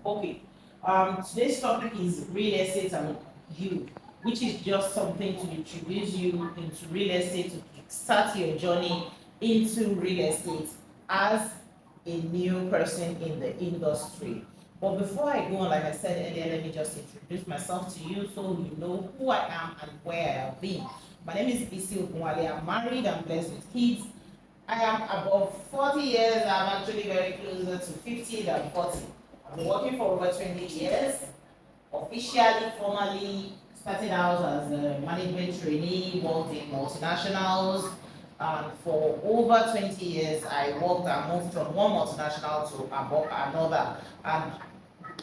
Okay. Today's topic is real estate and you, which is just something to introduce you into real estate to start your journey into real estate as a new person in the industry. But before I go on, like I said earlier, let me just introduce myself to you so you know who I am and where I have been. My name is Bisi Ogunwale. I'm married and blessed with kids. I am above 40 years. I'm actually very closer to 50 than 40. I've been working for over 20 years. Officially, formally, started out as a management trainee, worked in multinationals. And for over 20 years, I worked and moved from one multinational to another. And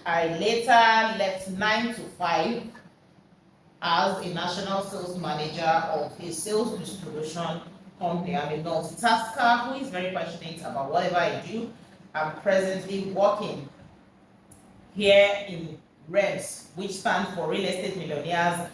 I later left 9 to 5 as a national sales manager of a sales distribution company. I'm a multitasker who is very passionate about whatever I do. I'm presently working here in REMS, which stands for Real Estate Millionaires.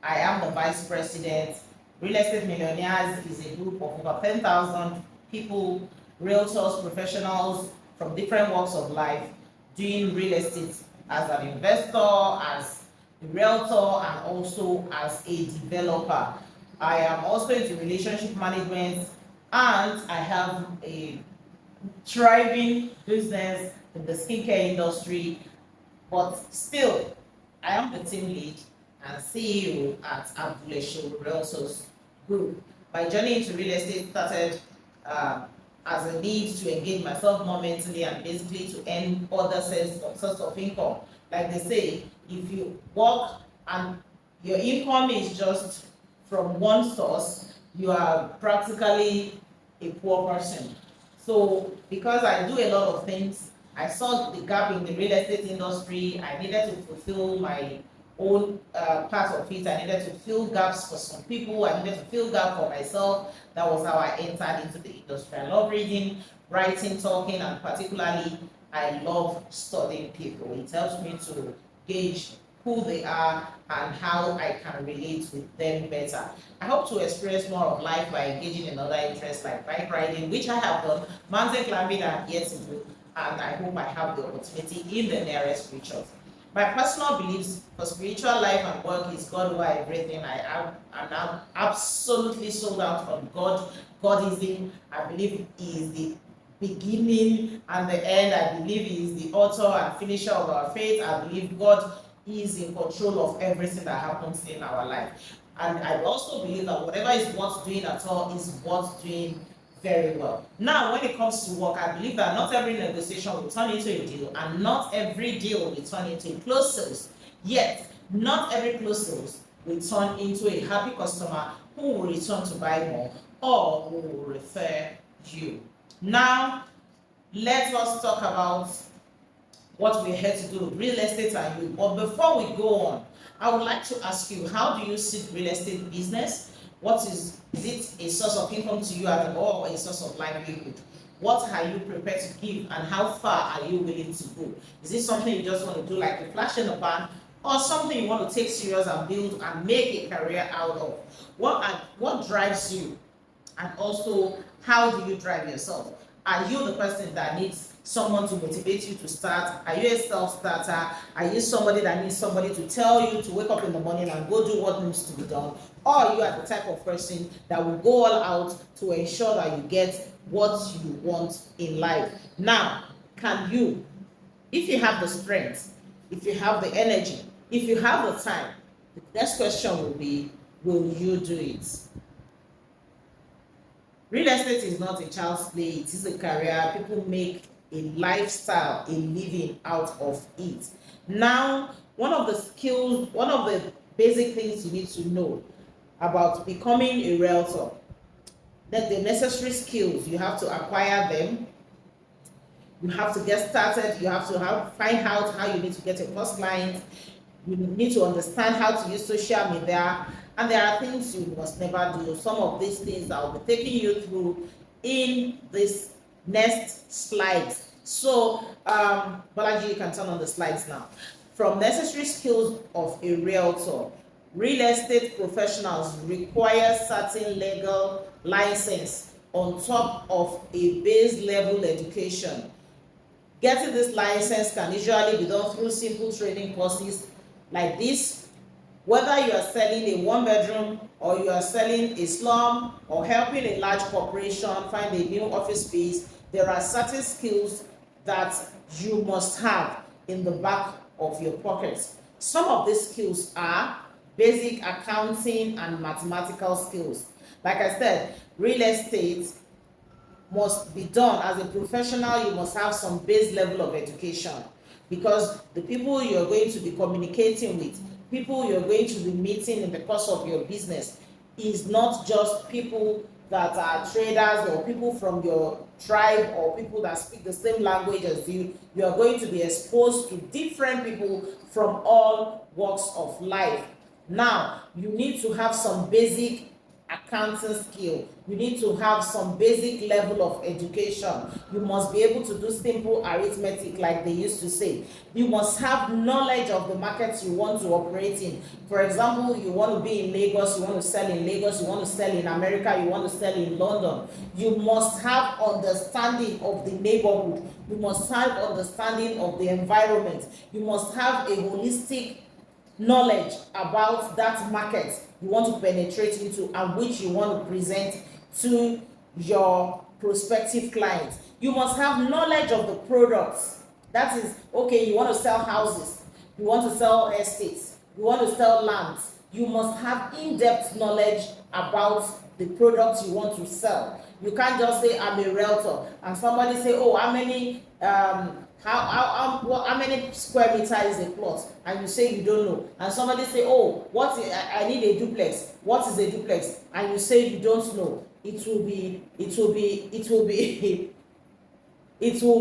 I am the vice president. Real Estate Millionaires is a group of over 10,000 people, realtors, professionals from different walks of life doing real estate as an investor, as a realtor, and also as a developer. I am also into relationship management, and I have a thriving business in the skincare industry, but still, I am the team lead and CEO at Abdulesho Realtors Group. My journey into real estate started as a need to engage myself more mentally and basically to earn other sources of income. Like they say, if you work and your income is just from one source, you are practically a poor person. So because I do a lot of things, I saw the gap in the real estate industry. I needed to fulfill my own part of it. I needed to fill gaps for some people. I needed to fill gaps for myself. That was how I entered into the industry. I love reading, writing, talking, and particularly I love studying people. It helps me to gauge who they are and how I can relate with them better. I hope to experience more of life by engaging in other interests like bike riding, which I have done, mountain climbing I'm yet to do, and I hope I have the opportunity in the nearest future. My personal beliefs for spiritual life and work is God over everything. I'm now absolutely sold out on God. Godism. I believe He is the beginning and the end. I believe He is the author and finisher of our faith. I believe God is in control of everything that happens in our life. And I also believe that whatever is worth doing at all is worth doing very well. Now, when it comes to work, I believe that not every negotiation will turn into a deal, and not every deal will turn into a closed sales. Yet, not every closed sales will turn into a happy customer who will return to buy more or who will refer you. Now, let us talk about what we're here to do, real estate and you. But before we go on, I would like to ask you, how do you see real estate business? What is it a source of income to you at all, or a source of livelihood? What are you prepared to give, and how far are you willing to go? Is it something you just want to do like a flash in the pan, or something you want to take serious and build and make a career out of? What drives you, and also how do you drive yourself? Are you the person that needs someone to motivate you to start? Are you a self-starter? Are you somebody that needs somebody to tell you to wake up in the morning and go do what needs to be done? Or you are the type of person that will go all out to ensure that you get what you want in life? Now, can you, if you have the strength, if you have the energy, if you have the time, the next question will be, will you do it? Real estate is not a child's play, it is a career. People make a lifestyle, a living out of it. Now, one of the skills, one of the basic things you need to know about becoming a realtor, that the necessary skills, you have to acquire them. You have to get started. You have to find out how you need to get your first client. You need to understand how to use social media, and there are things you must never do. Some of these things I will be taking you through in this next slides. So, Balaji, you can turn on the slides now. From necessary skills of a realtor, real estate professionals require certain legal license on top of a base level education. Getting this license can usually be done through simple training courses like this. Whether you are selling a one-bedroom or you are selling a slum or helping a large corporation find a new office space, there are certain skills that you must have in the back of your pocket. Some of these skills are basic accounting and mathematical skills. Like I said, real estate must be done as a professional. You must have some base level of education, because the people you're going to be communicating with, people you're going to be meeting in the course of your business, is not just people that are traders or people from your tribe or people that speak the same language as you. You are going to be exposed to different people from all walks of life. Now, you need to have some basic accounting skill. You need to have some basic level of education. You must be able to do simple arithmetic, like they used to say. You must have knowledge of the markets you want to operate in. For example, you want to be in Lagos, you want to sell in Lagos, you want to sell in America, you want to sell in London. You must have understanding of the neighborhood. You must have understanding of the environment. You must have a holistic knowledge about that market you want to penetrate into and which you want to present to your prospective clients. You must have knowledge of the products. That is, okay, you want to sell houses, you want to sell estates, you want to sell lands. You must have in-depth knowledge about the products you want to sell. You can't just say, I'm a realtor, and somebody say, oh, how many how many square meter is a plot, and you say you don't know, and somebody say, oh, I need a duplex, what is a duplex, and you say you don't know. It will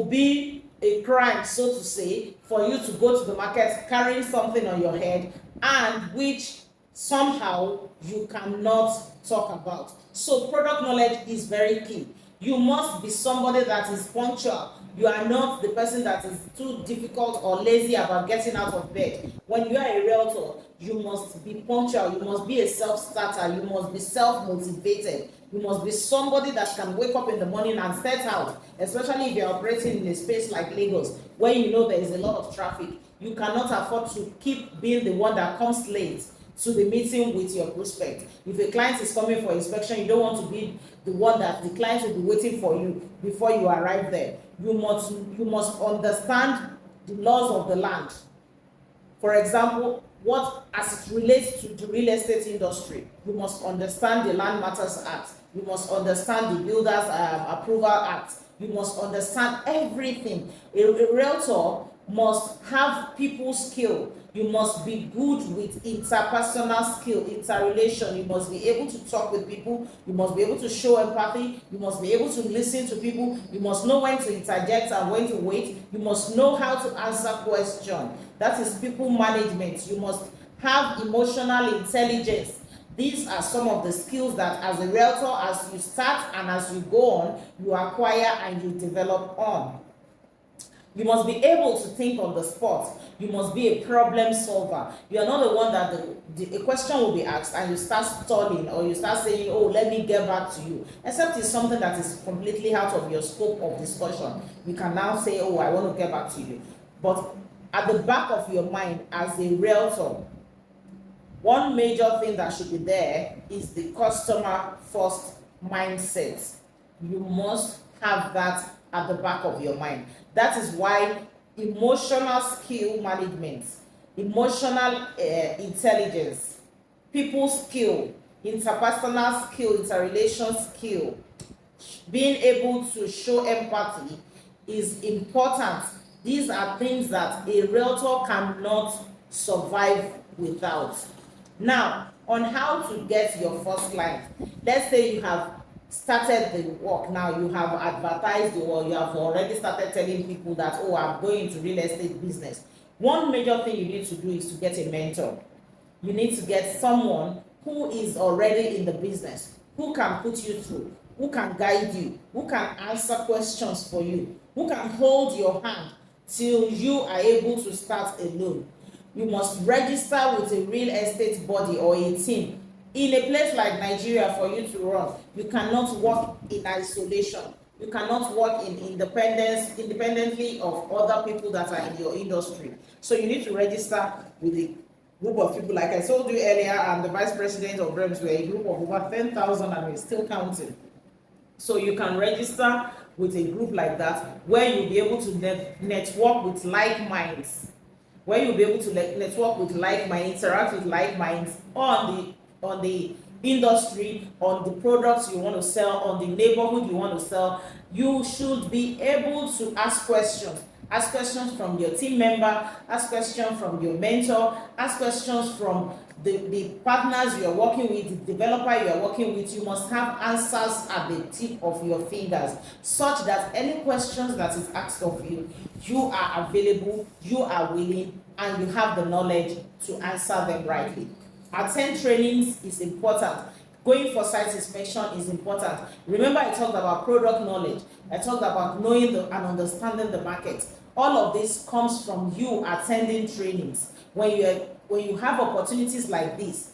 be a crime, so to say, for you to go to the market carrying something on your head and which somehow you cannot talk about. So product knowledge is very key. You must be somebody that is punctual. You are not the person that is too difficult or lazy about getting out of bed. When you are a realtor, you must be punctual. You must be a self-starter. You must be self-motivated. You must be somebody that can wake up in the morning and set out, especially if you're operating in a space like Lagos, where you know there is a lot of traffic. You cannot afford to keep being the one that comes late to the meeting with your prospect. If a client is coming for inspection, you don't want to be the one that the client will be waiting for you before you arrive there. You must understand the laws of the land. For example, as it relates to the real estate industry, you must understand the Land Matters Act. You must understand the Builders Approval Act. You must understand everything. A realtor must have people skill. You must be good with interpersonal skill, interrelation. You must be able to talk with people. You must be able to show empathy. You must be able to listen to people. You must know when to interject and when to wait. You must know how to answer questions. That is people management. You must have emotional intelligence. These are some of the skills that as a realtor, as you start and as you go on, you acquire and you develop on. You must be able to think on the spot. You must be a problem solver. You are not the one that a question will be asked and you start stalling or you start saying, oh, let me get back to you. Except it's something that is completely out of your scope of discussion. You can now say, oh, I want to get back to you. But at the back of your mind as a realtor, one major thing that should be there is the customer first mindset. You must have that at the back of your mind. That is why emotional skill management, emotional intelligence, people skill, interpersonal skill, interrelation skill, being able to show empathy is important. These are things that a realtor cannot survive without. Now, on how to get your first client, let's say you have started the work now, you have advertised or you have already started telling people that, oh, I'm going into real estate business. One major thing you need to do is to get a mentor. You need to get someone who is already in the business, who can put you through, who can guide you, who can answer questions for you, who can hold your hand till you are able to start alone. You must register with a real estate body or a team. In a place like Nigeria, for you to run, you cannot work in isolation. You cannot work in independently of other people that are in your industry. So you need to register with a group of people. Like I told you earlier, I'm the vice president of REMS. We're a group of over 10,000 and we're still counting. So you can register with a group like that, where you'll be able to network with like minds, where you'll be able to network with like minds, interact with like minds on the industry, on the products you want to sell, on the neighborhood you want to sell. You should be able to ask questions. Ask questions from your team member, ask questions from your mentor, ask questions from the partners you are working with, the developer you are working with. You must have answers at the tip of your fingers, such that any questions that is asked of you, you are available, you are willing, and you have the knowledge to answer them rightly. Attend trainings is important. Going for site inspection is important. Remember, I talked about product knowledge. I talked about knowing and understanding the market. All of this comes from you attending trainings. When you have opportunities like this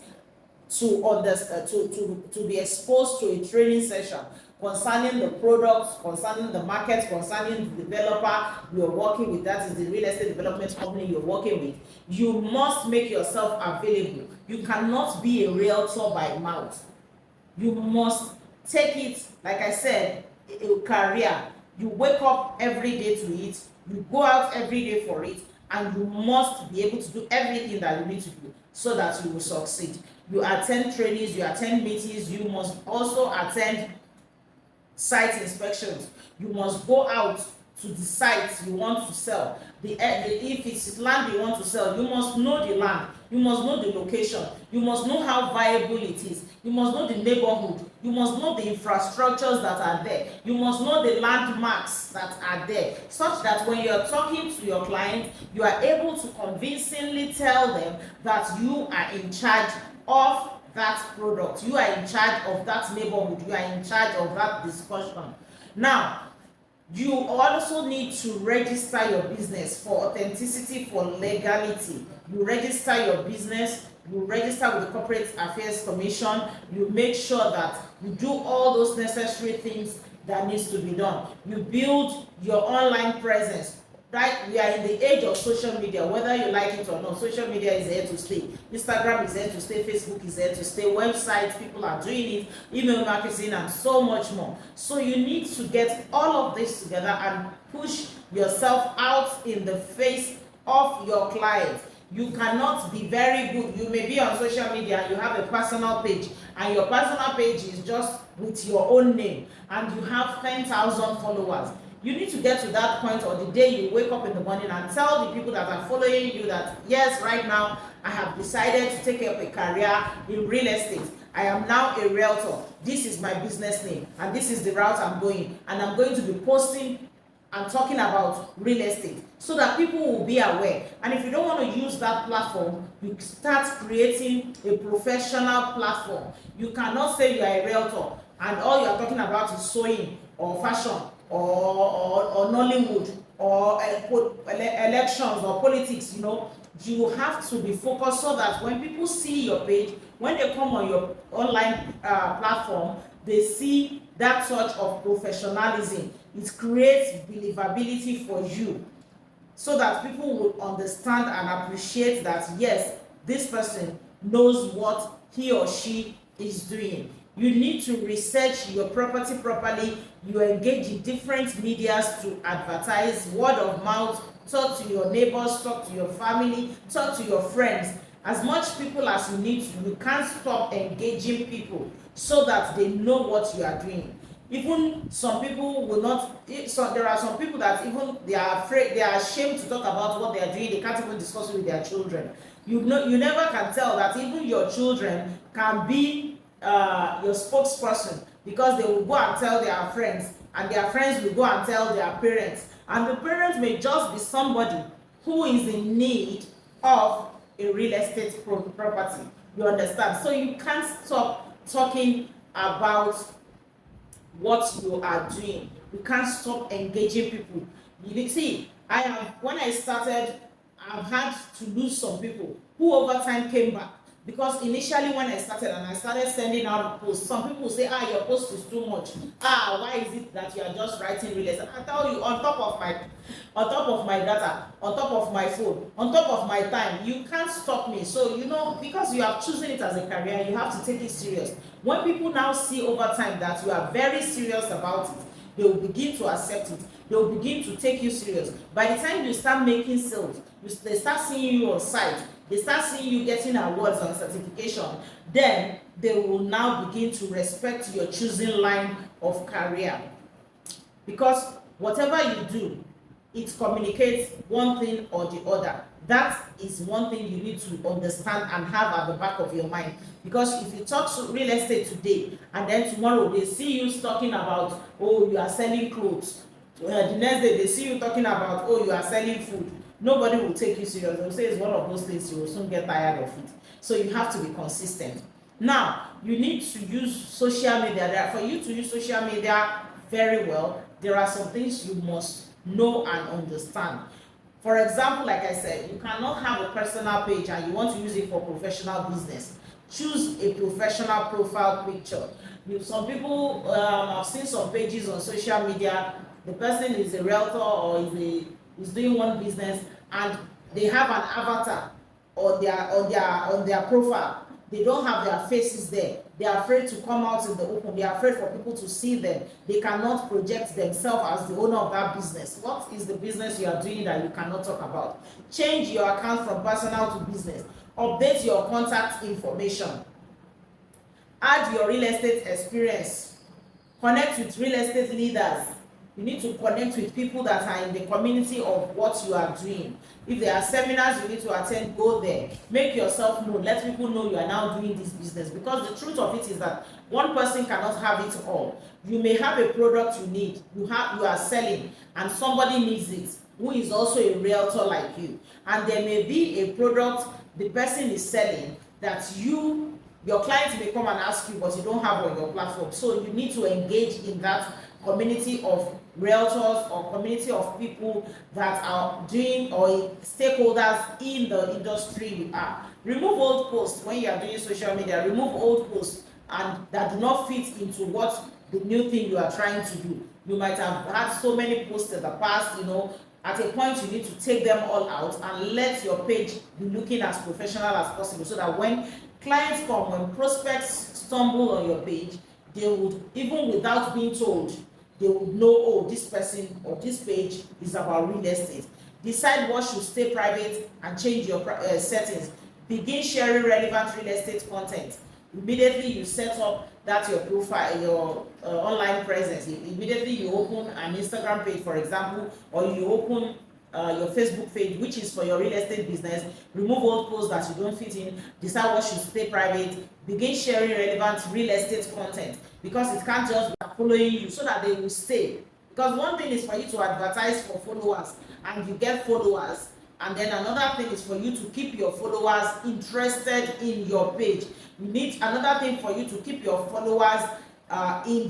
to understand, to be exposed to a training session concerning the products, concerning the market, concerning the developer you're working with, that is the real estate development company you're working with, you must make yourself available. You cannot be a realtor by mouth. You must take it, like I said, a career. You wake up every day to it, you go out every day for it, and you must be able to do everything that you need to do so that you will succeed. You attend trainings, you attend meetings, you must also attend site inspections. You must go out to the sites you want to sell. If it's land you want to sell, you must know the land, you must know the location, you must know how viable it is, you must know the neighborhood, you must know the infrastructures that are there, you must know the landmarks that are there, such that when you're talking to your client, you are able to convincingly tell them that you are in charge of that product, you are in charge of that neighborhood, you are in charge of that discussion. Now, you also need to register your business for authenticity, for legality. You register your business, you register with the Corporate Affairs Commission, you make sure that you do all those necessary things that needs to be done. You build your online presence. Right, we are in the age of social media, whether you like it or not. Social media is here to stay. Instagram is here to stay. Facebook is here to stay. Websites, people are doing it. Email marketing and so much more. So you need to get all of this together and push yourself out in the face of your clients. You cannot be very good. You may be on social media and you have a personal page, and your personal page is just with your own name, and you have 10,000 followers. You need to get to that point, or the day you wake up in the morning and tell the people that are following you that, yes, right now I have decided to take up a career in real estate. I am now a realtor. This is my business name, and this is the route I'm going, and I'm going to be posting and talking about real estate so that people will be aware. And if you don't want to use that platform, you start creating a professional platform. You cannot say you are a realtor and all you are talking about is sewing or fashion or Nollywood or elections or politics. You have to be focused so that when people see your page, when they come on your online platform, they see that sort of professionalism. It creates believability for you, so that people will understand and appreciate that, yes, this person knows what he or she is doing. You need to research your property properly. You engage in different medias to advertise, word of mouth, talk to your neighbors, talk to your family, talk to your friends. As much people as you need to. You can't stop engaging people so that they know what you are doing. Even some people will not, so there are some people that even they are afraid, they are ashamed to talk about what they are doing. They can't even discuss it with their children. You never can tell that even your children can be your spokesperson, because they will go and tell their friends, and their friends will go and tell their parents, and the parents may just be somebody who is in need of a real estate property. You understand? So you can't stop talking about what you are doing. You can't stop engaging people. You see, when I started, I've had to lose some people who over time came back. Because initially when I started and I started sending out posts, some people say, your post is too much. Why is it that you are just writing real estate? I tell you, on top of my data, on top of my phone, on top of my time, you can't stop me. So because you have chosen it as a career, you have to take it serious. When people now see over time that you are very serious about it, they will begin to accept it. They will begin to take you serious. By the time you start making sales, they start seeing you on site, they start seeing you getting awards and certification, then they will now begin to respect your choosing line of career. Because whatever you do, it communicates one thing or the other. That is one thing you need to understand and have at the back of your mind. Because if you talk to real estate today and then tomorrow they see you talking about, you are selling clothes, the next day they see you talking about, you are selling food, nobody will take you serious. They will say it's one of those things, you will soon get tired of it. So you have to be consistent. Now, you need to use social media. For you to use social media very well, there are some things you must know and understand. For example, like I said, you cannot have a personal page and you want to use it for professional business. Choose a professional profile picture. Some people, I've seen some pages on social media, the person is a realtor or is doing one business and they have an avatar on their profile. They don't have their faces there. They are afraid to come out in the open. They are afraid for people to see them. They cannot project themselves as the owner of that business. What is the business you are doing that you cannot talk about? Change your account from personal to business. Update your contact information. Add your real estate experience. Connect with real estate leaders. You need to connect with people that are in the community of what you are doing. If there are seminars you need to attend, go there. Make yourself known. Let people know you are now doing this business. Because the truth of it is that one person cannot have it all. You may have a product you need, you are selling, and somebody needs it, who is also a realtor like you. And there may be a product the person is selling that your clients may come and ask you, but you don't have on your platform. So you need to engage in that community of realtors or community of people that are doing or stakeholders in the industry you are. Remove old posts when you are doing social media. Remove old posts and that do not fit into what the new thing you are trying to do. You might have had so many posts in the past, at a point you need to take them all out and let your page be looking as professional as possible, so that when clients come, when prospects stumble on your page, they would, even without being told, they would know, this person or this page is about real estate. Decide what should stay private and change your settings. Begin sharing relevant real estate content. Immediately you set up that your profile, your online presence. Immediately you open an Instagram page, for example, or you open your Facebook page, which is for your real estate business. Remove old posts that you don't fit in. Decide what should stay private. Begin sharing relevant real estate content, because it can't just be following you, so that they will stay. Because one thing is for you to advertise for followers and you get followers, and then another thing is for you to keep your followers interested in your page. You need another thing for you to keep your followers in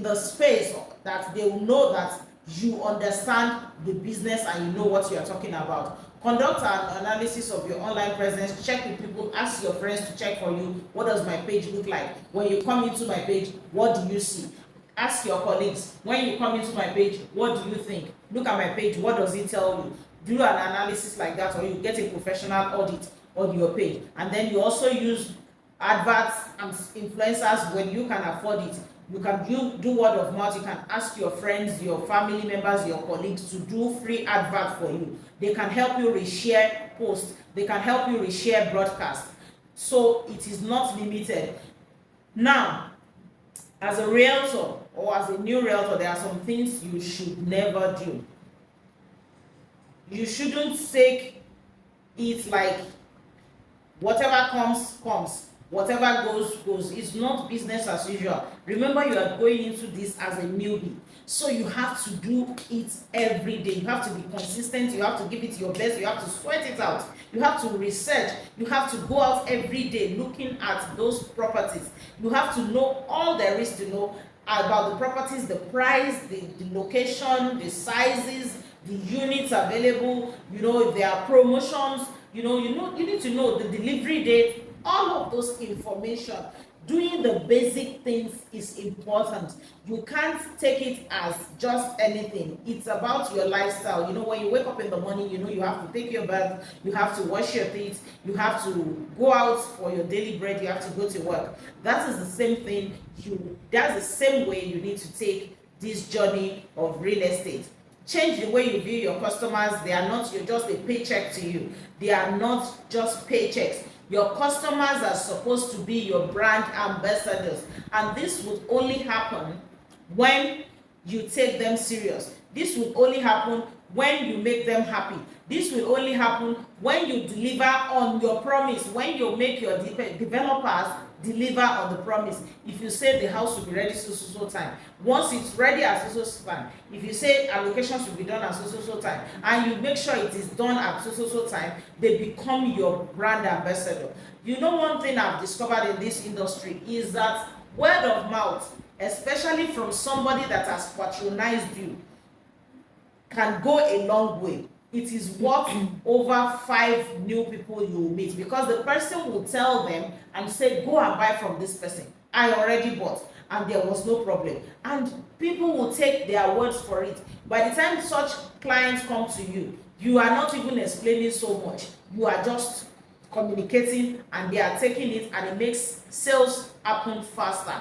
the space that they will know that you understand the business and you know what you are talking about. Conduct an analysis of your online presence. Check with people. Ask your friends to check for you. What does my page look like? When you come into my page, what do you see? Ask your colleagues. When you come into my page, what do you think? Look at my page. What does it tell you? Do an analysis like that, or you get a professional audit on your page. And then you also use adverts and influencers when you can afford it. You can do word of mouth. You can ask your friends, your family members, your colleagues to do free advert for you. They can help you reshare posts. They can help you reshare broadcasts. So it is not limited. Now, as a realtor or as a new realtor, there are some things you should never do. You shouldn't take it like whatever comes, whatever goes. It's not business as usual. Remember, you are going into this as a newbie, so you have to do it every day. You have to be consistent. You have to give it your best. You have to sweat it out. You have to research. You have to go out every day looking at those properties. You have to know all there is to know about the properties, the price, the location, the sizes, the units available, if there are promotions, you need to know the delivery date, all of those information. Doing the basic things is important. You can't take it as just anything. It's about your lifestyle. When you wake up in the morning, you have to take your bath, you have to wash your teeth, you have to go out for your daily bread, you have to go to work. That is the same thing. That's the same way you need to take this journey of real estate. Change the way you view your customers. They are not just a paycheck to you. They are not just paychecks. Your customers are supposed to be your brand ambassadors, and this would only happen when you take them serious. This will only happen when you make them happy. This will only happen when you deliver on your promise, when you make your developers deliver on the promise. If you say the house will be ready so time, once it's ready at so time, if you say allocations will be done at so time, and you make sure it is done at so time, they become your brand ambassador. One thing I've discovered in this industry is that word of mouth, especially from somebody that has patronized you, can go a long way. It is worth over 5 new people you will meet, because the person will tell them and say, go and buy from this person. I already bought and there was no problem. And people will take their words for it. By the time such clients come to you, you are not even explaining so much. You are just communicating and they are taking it, and it makes sales happen faster.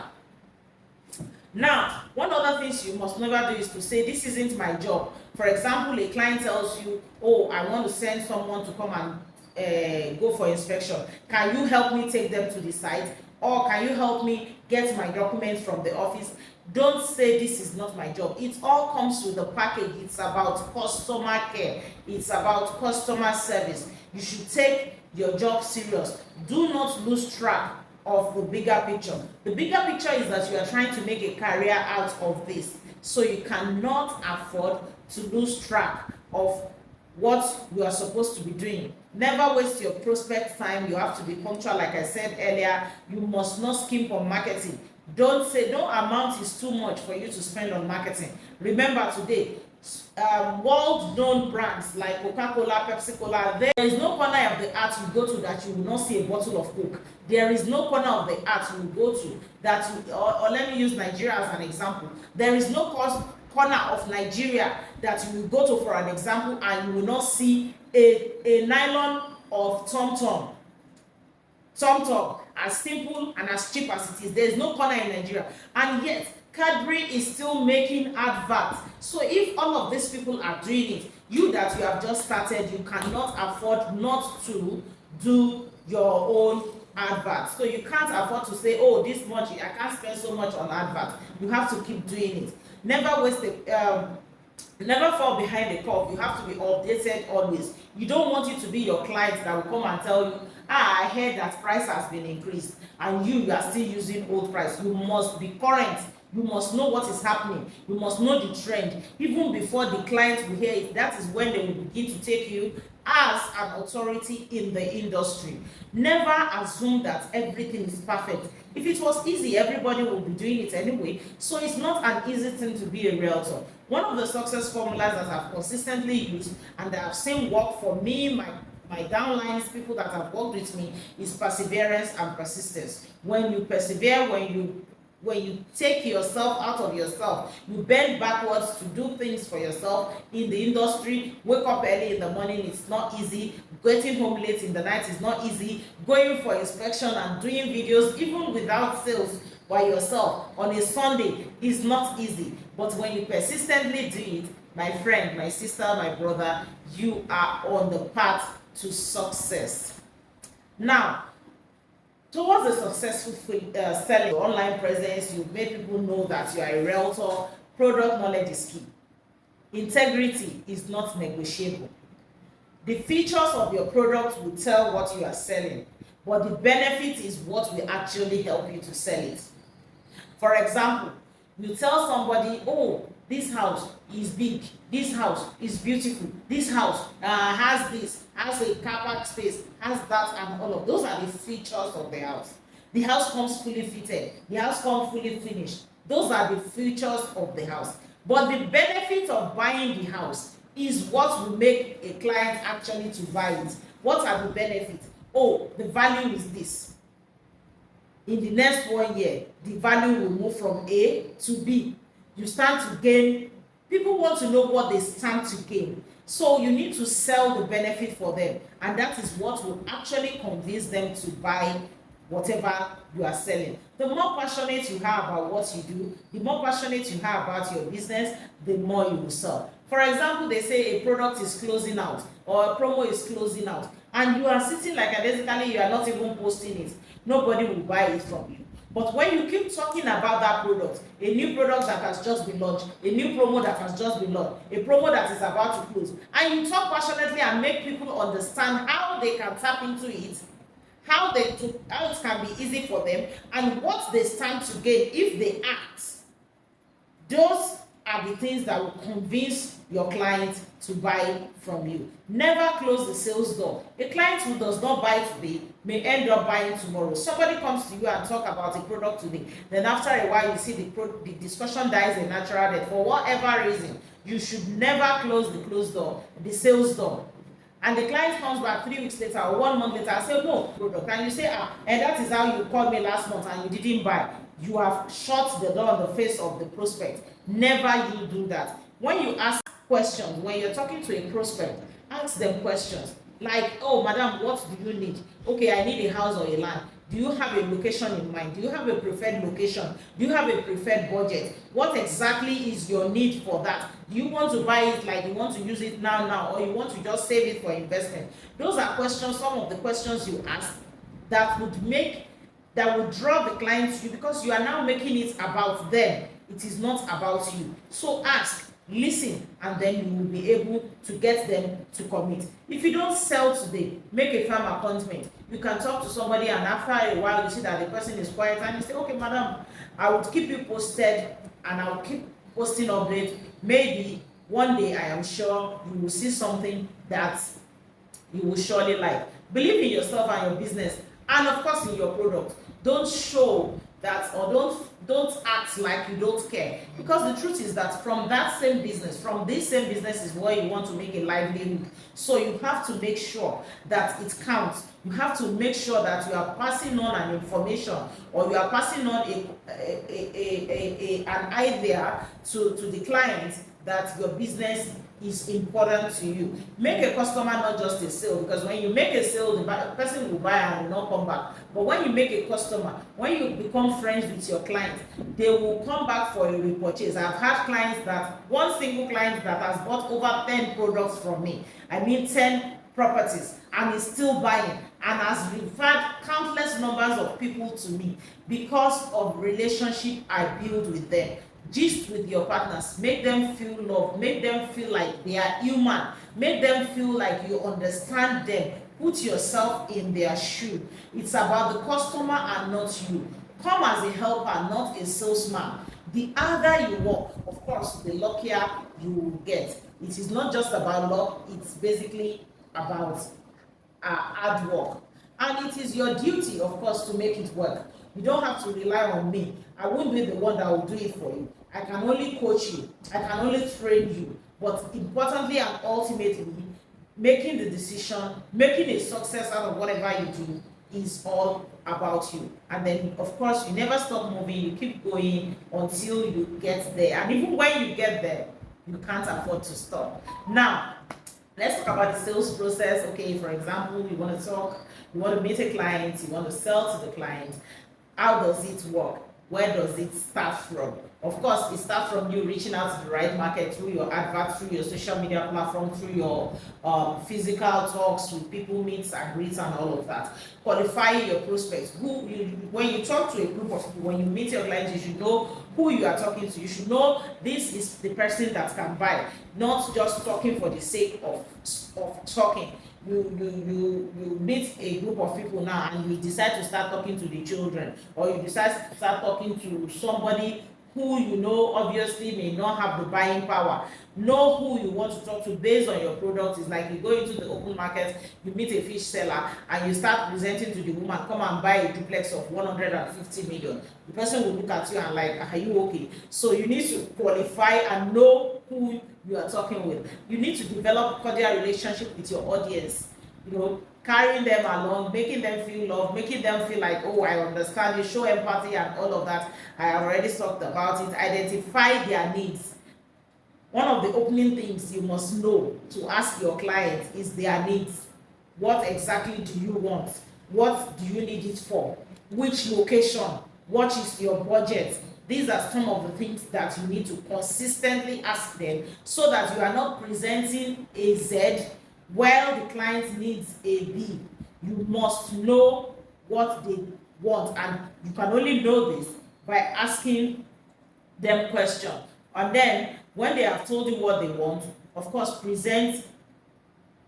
Now, one other thing you must never do is to say, this isn't my job. For example, a client tells you, oh, I want to send someone to come and go for inspection. Can you help me take them to the site? Or can you help me get my documents from the office? Don't say this is not my job. It all comes with the package. It's about customer care. It's about customer service. You should take your job serious. Do not lose track of the bigger picture. The bigger picture is that you are trying to make a career out of this. So you cannot afford to lose track of what you are supposed to be doing. Never waste your prospect time. You have to be punctual, like I said earlier. You must not skimp on marketing. Don't say no amount is too much for you to spend on marketing. Remember today, world-known brands like Coca-Cola, Pepsi-Cola, there is no corner of the earth you go to that you will not see a bottle of Coke. There is no corner of the earth you will go to that or let me use Nigeria as an example. There is no corner of Nigeria that you will go to, for an example, and you will not see a nylon of Tom Tom, as simple and as cheap as it is. There is no corner in Nigeria, and yet Cadbury is still making adverts. So if all of these people are doing it, you that you have just started, you cannot afford not to do your own advert. So you can't afford to say, oh, this much, I can't spend so much on advert. You have to keep doing it. Never fall behind the curve. You have to be updated always. You don't want it to be your clients that will come and tell you, I heard that price has been increased, and you are still using old price. You must be current. You must know what is happening. You must know the trend. Even before the client will hear it, that is when they will begin to take you as an authority in the industry. Never assume that everything is perfect. If it was easy, everybody would be doing it anyway. So it's not an easy thing to be a realtor. One of the success formulas that I've consistently used and that I've seen work for me, my downlines, people that have worked with me, is perseverance and persistence. When you persevere, when you take yourself out of yourself, you bend backwards to do things for yourself in the industry. Wake up early in the morning, it's not easy. Getting home late in the night is not easy. Going for inspection and doing videos even without sales by yourself on a Sunday is not easy. But when you persistently do it, my friend, my sister, my brother, you are on the path to success. Now, towards a successful selling online presence, you've made people know that you are a realtor. Product knowledge is key. Integrity is not negotiable. The features of your product will tell what you are selling, but the benefit is what will actually help you to sell it. For example, you tell somebody, oh, this house is big, this house is beautiful, this house has this, has a car park space, has that, and all of those are the features of the house. The house comes fully fitted, the house comes fully finished. Those are the features of the house. But the benefit of buying the house is what will make a client actually to buy it. What are the benefits? Oh, the value is this. In the next 1 year, the value will move from A to B. You stand to gain. People want to know what they stand to gain. So you need to sell the benefit for them, and that is what will actually convince them to buy whatever you are selling. The more passionate you are about what you do, the more passionate you are about your business, the more you will sell. For example, they say a product is closing out or a promo is closing out, and you are sitting like basically you are not even posting it. Nobody will buy it from you. But when you keep talking about that product, a new product that has just been launched, a new promo that has just been launched, a promo that is about to close, and you talk passionately and make people understand how they can tap into it, how it can be easy for them, and what they stand to gain if they act, those are the things that will convince your client to buy from you. Never close the sales door. A client who does not buy today may end up buying tomorrow. Somebody comes to you and talk about a product today, then after a while you see the discussion dies a natural death. For whatever reason, you should never close the sales door. And the client comes back 3 weeks later or 1 month later and say, no product, and you say, and that is how you called me last month and you didn't buy. You have shut the door on the face of the prospect. Never you do that. When you ask questions, when you're talking to a prospect, ask them questions like, oh madam, what do you need? Okay, I need a house or a land. Do you have a location in mind? Do you have a preferred location? Do you have a preferred budget? What exactly is your need for that? Do you want to buy it like you want to use it now, or you want to just save it for investment? Those are questions, some of the questions you ask that would draw the client to you, because you are now making it about them. It is not about you. So ask, listen, and then you will be able to get them to commit. If you don't sell today, make a firm appointment. You can talk to somebody, and after a while you see that the person is quiet, and you say, okay madam, I will keep you posted and I will keep posting updates. Maybe one day, I am sure you will see something that you will surely like. Believe in yourself and your business, and of course in your product. Don't show that, or don't act like you don't care, because the truth is that from this same business is where you want to make a livelihood. So you have to make sure that it counts. You have to make sure that you are passing on an information, or you are passing on an idea to the client that your business is important to you. Make a customer, not just a sale, because when you make a sale, the person will buy and will not come back. But when you make a customer, when you become friends with your client, they will come back for a repurchase. I've had clients one single client that has bought over 10 products from me. I mean 10 properties, and is still buying, and has referred countless numbers of people to me because of relationship I build with them. Gist with your partners, make them feel loved, make them feel like they are human, make them feel like you understand them. Put yourself in their shoe. It's about the customer and not you. Come as a helper, not a salesman. The harder you work, of course, the luckier you will get. It is not just about luck, it's basically about hard work. And it is your duty, of course, to make it work. You don't have to rely on me. I won't be the one that will do it for you. I can only coach you. I can only train you. But importantly and ultimately, making the decision, making a success out of whatever you do is all about you. And then, of course, you never stop moving. You keep going until you get there. And even when you get there, you can't afford to stop. Now, let's talk about the sales process. Okay, for example, you want to meet a client, you want to sell to the client. How does it work? Where does it start from? Of course, it starts from you reaching out to the right market through your advert, through your social media platform, through your physical talks with people, meets and greets and all of that. Qualifying your prospects. When you talk to a group of people, when you meet your clients, you should know who you are talking to. You should know this is the person that can buy, not just talking for the sake of talking. You meet a group of people now and you decide to start talking to the children, or you decide to start talking to somebody who you know obviously may not have the buying power. Know who you want to talk to based on your product. It's like you go into the open market, you meet a fish seller, and you start presenting to the woman, come and buy a duplex of 150 million. The person will look at you and like, are you okay? So you need to qualify and know who you are talking with. You need to develop cordial relationship with your audience, carrying them along, making them feel loved, making them feel like, oh, I understand you, show empathy and all of that. I have already talked about it. Identify their needs. One of the opening things you must know to ask your client is their needs. What exactly do you want? What do you need it for? Which location? What is your budget? These are some of the things that you need to consistently ask them, so that you are not presenting a Z while the client needs a B. You must know what they want, and you can only know this by asking them questions. And then when they have told you what they want, of course, present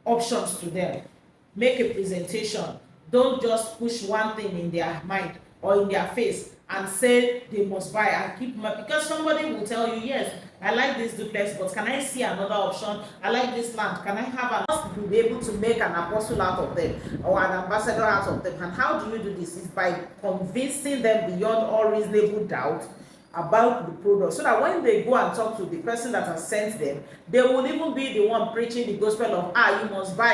options to them. Make a presentation. Don't just push one thing in their mind or in their face and say they must buy and keep money, because somebody will tell you, yes, I like this duplex, but can I see another option? I like this land, can I have an must be able to make an apostle out of them or an ambassador out of them. And how do you do this? Is by convincing them beyond all reasonable doubt about the product, so that when they go and talk to the person that has sent them, they will even be the one preaching the gospel of, you must buy,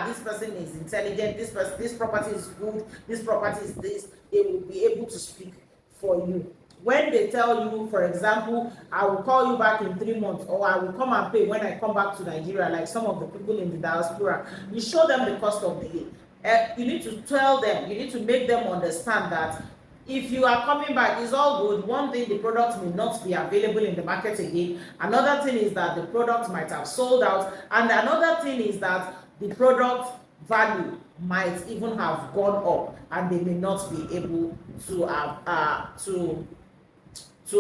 this person is intelligent, this property is good, this property is this. They will be able to speak for you. When they tell you, for example, I will call you back in 3 months, or I will come and pay when I come back to Nigeria, like some of the people in the diaspora, you show them the cost of delay. You need to tell them, you need to make them understand that if you are coming back, it's all good. One thing, the product may not be available in the market again. Another thing is that the product might have sold out. And another thing is that the product value might even have gone up, and they may not be able to have to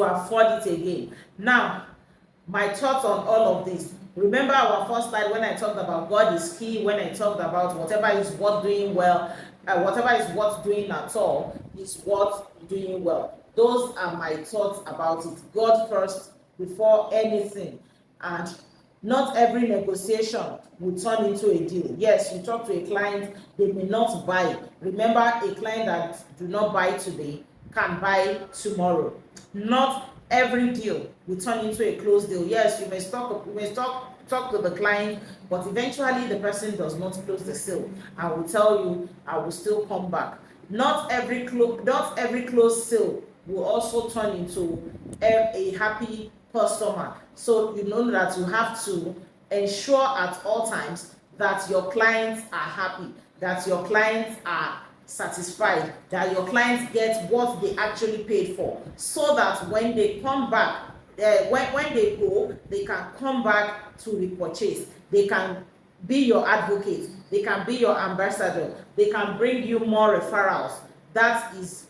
afford it again. Now, my thoughts on all of this. Remember our first slide when I talked about God is key, when I talked about whatever is worth doing well, whatever is worth doing at all is worth doing well. Those are my thoughts about it. God first before anything. And not every negotiation will turn into a deal. Yes, you talk to a client, they may not buy. Remember, a client that do not buy today can buy tomorrow. Not every deal will turn into a closed deal. Yes, you may talk to the client, but eventually the person does not close the sale. I will tell you, I will still come back. Not every closed sale will also turn into a happy customer. So you know that you have to ensure at all times that your clients are happy, that your clients are satisfied, that your clients get what they actually paid for, so that when they come back, when they go, they can come back to repurchase. They can be your advocate, they can be your ambassador, they can bring you more referrals. That is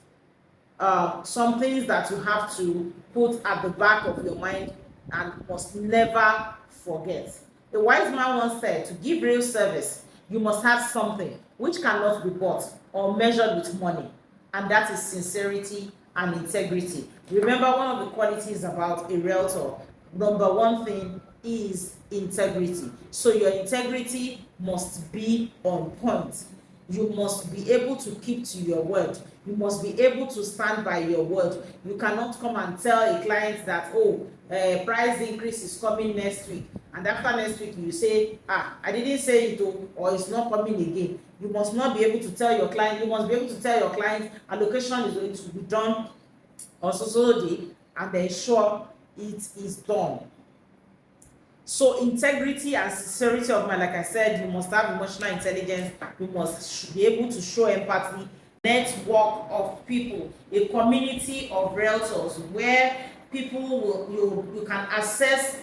some things that you have to put at the back of your mind and must never forget. A wise man once said, to give real service, you must have something which cannot be bought or measured with money, and that is sincerity and integrity. Remember, one of the qualities about a realtor, number one thing is integrity. So your integrity must be on point. You must be able to keep to your word. You must be able to stand by your word. You cannot come and tell a client that, price increase is coming next week, and after next week you say, I didn't say it, or it's not coming again. You must not be able to tell your client. You must be able to tell your client allocation is going to be done on so day, and ensure it is done. So integrity and sincerity of mind, like I said, you must have emotional intelligence. You must be able to show empathy. Network of people, a community of realtors where people you can access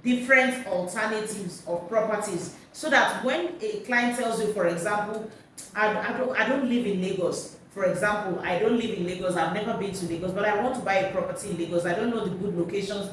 different alternatives of properties, so that when a client tells you, for example, I don't live in Lagos. For example, I don't live in Lagos. I've never been to Lagos, but I want to buy a property in Lagos. I don't know the good locations,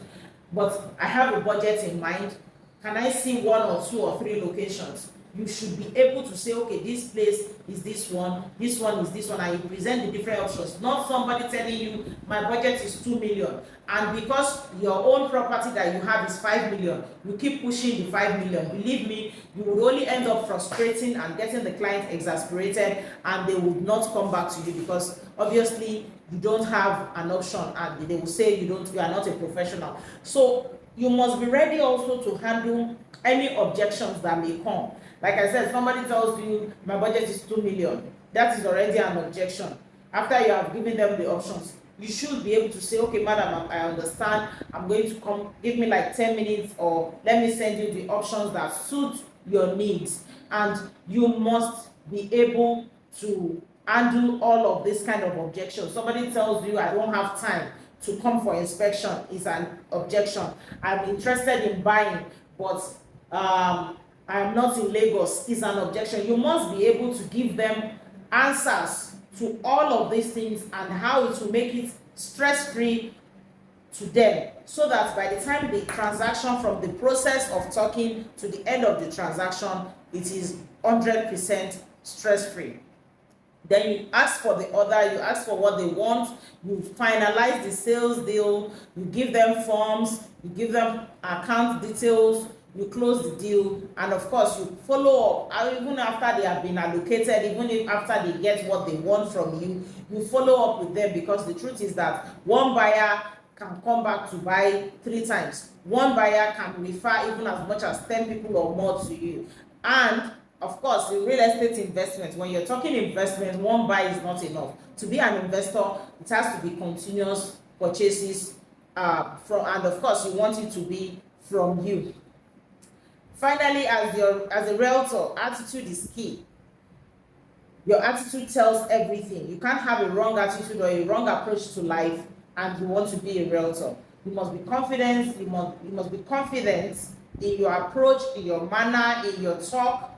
but I have a budget in mind. Can I see 1 or 2 or 3 locations? You should be able to say, okay, this place is this one is this one, and you present the different options. Not somebody telling you, my budget is 2 million, and because your own property that you have is 5 million, you keep pushing the 5 million. Believe me, you will only end up frustrating and getting the client exasperated, and they will not come back to you, because obviously you don't have an option, and they will say you are not a professional. So you must be ready also to handle any objections that may come. Like I said, somebody tells you my budget is 2 million. That is already an objection. After you have given them the options, you should be able to say, okay, madam, I understand. I'm going to come, give me like 10 minutes, or let me send you the options that suit your needs. And you must be able to handle all of this kind of objections. Somebody tells you, I don't have time to come for inspection, is an objection. I'm interested in buying, but I'm not in Lagos, is an objection. You must be able to give them answers to all of these things and how it will make it stress-free to them, so that by the time the transaction, from the process of talking to the end of the transaction, it is 100% stress-free. Then you ask for the order, you ask for what they want, you finalize the sales deal, you give them forms, you give them account details, you close the deal, and of course you follow up. Even after they have been allocated, even if after they get what they want from you, you follow up with them, because the truth is that one buyer can come back to buy 3 times. One buyer can refer even as much as 10 people or more to you. And of course, in real estate investment, when you're talking investment, one buy is not enough. To be an investor, it has to be continuous purchases and of course, you want it to be from you. Finally, as a realtor, attitude is key. Your attitude tells everything. You can't have a wrong attitude or a wrong approach to life and you want to be a realtor. You must be confident. You must be confident in your approach, in your manner, in your talk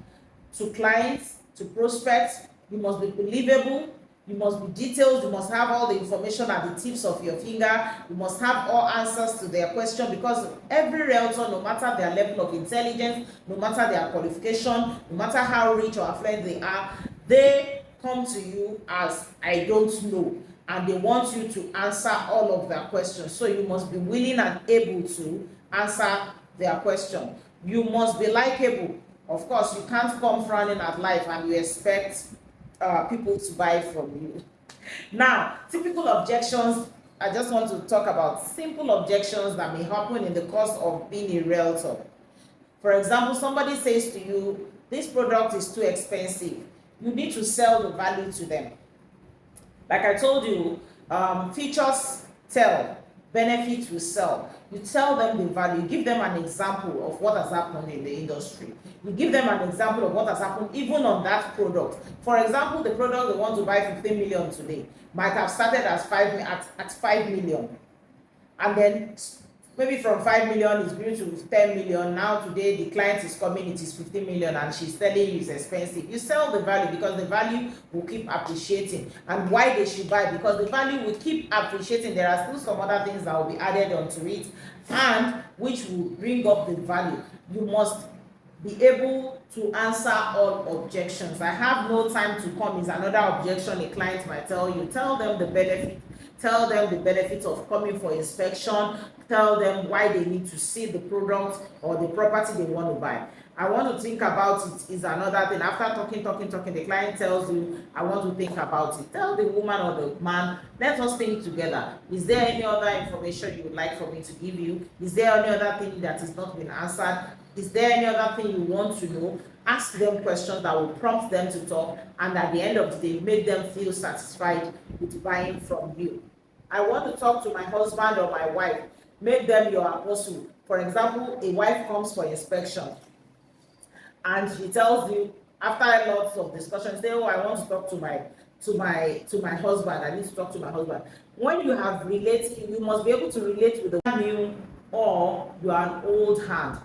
to clients, to prospects. You must be believable. You must be detailed. You must have all the information at the tips of your finger. You must have all answers to their question, because every realtor, no matter their level of intelligence, no matter their qualification, no matter how rich or affluent they come to you as I don't know, and they want you to answer all of their questions. So you must be willing and able to answer their question. You must be likable. Of course, you can't come frowning at life and you expect people to buy from you. Now, typical objections. I just want to talk about simple objections that may happen in the course of being a realtor. For example, somebody says to you, this product is too expensive. You need to sell the value to them. Like I told you, features tell, benefits will sell. You tell them the value, you give them an example of what has happened in the industry. You give them an example of what has happened even on that product. For example, the product they want to buy 15 million today might have started as 5 million. And then maybe from 5 million is grew to 10 million. Now today the client is coming, it is 15 million, and she's telling you it's expensive. You sell the value because the value will keep appreciating. And why they should buy? Because the value will keep appreciating. There are still some other things that will be added onto it, and which will bring up the value. You must be able to answer all objections. I have no time to come is another objection a client might tell you. Tell them the benefit. Tell them the benefits of coming for inspection. Tell them why they need to see the product or the property they want to buy. I want to think about it is another thing. After talking, the client tells you, I want to think about it. Tell the woman or the man, let us think together. Is there any other information you would like for me to give you? Is there any other thing that is not been answered? Is there any other thing you want to know? Ask them questions that will prompt them to talk, and at the end of the day, make them feel satisfied with buying from you. I want to talk to my husband or my wife. Make them your apostle. For example, a wife comes for inspection and she tells you, after lots of discussion, say, oh, I want to talk to my husband. I need to talk to my husband. When you have related, you must be able to relate with the new, or you are an old hand.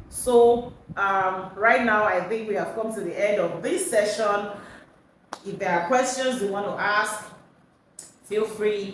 So right now, I think we have come to the end of this session. If there are questions you want to ask, feel free.